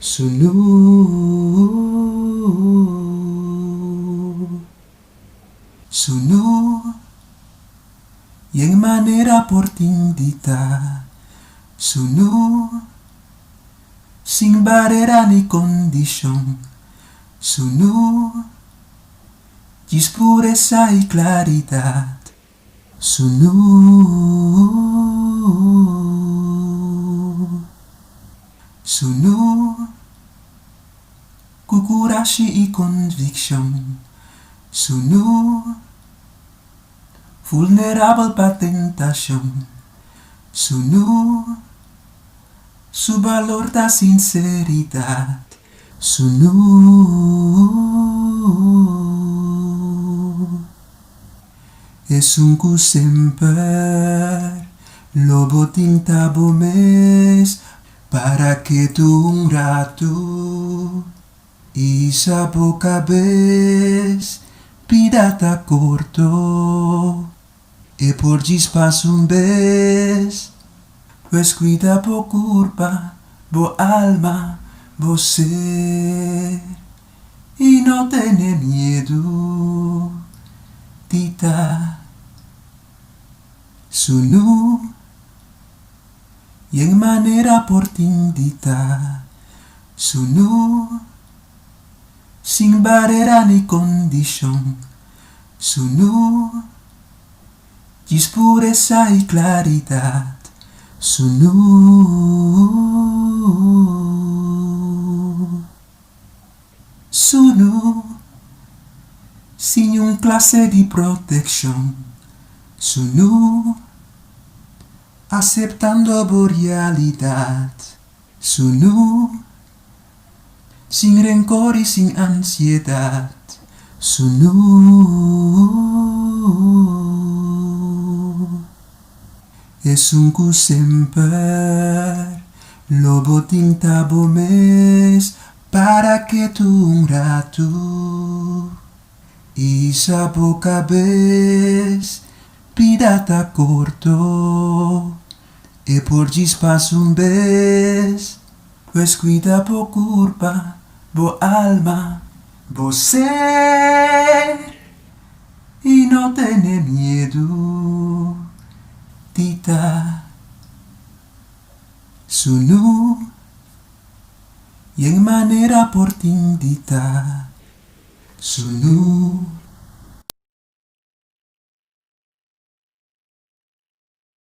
Sunu Sunu Yang manera porting dita Sunu Sin barrera ni condición Sunu Gis pureza y claridad Sunu Sunu Kukurashi y convicción Sunu Vulnerable pa tentación Sunu Su valor da sinceridad Sunu Es un cu semper Lobo tinta bomes Para que tu un rato Isa boca vez Pirata corto E por gispas un vez Pues cuida por culpa Bo alma, bo ser Y no tiene miedo Tita Sunu Y en manera portindita Sunu Sin barrera ni condición Sunu Gis pureza y claridad Sunu Sunu Sin un clase de protección Sunu Aceptando realidad Sunu Sin rencor y sin ansiedad Sunu Es un cu semper Lobo tinta bomes Para que tu un rato Isa boca vez Pirata corto E por gispas un vez Pues cuida por culpa Bo alma, bo ser Y no tiene miedo Tita Sunu Y en manera portindita Sunu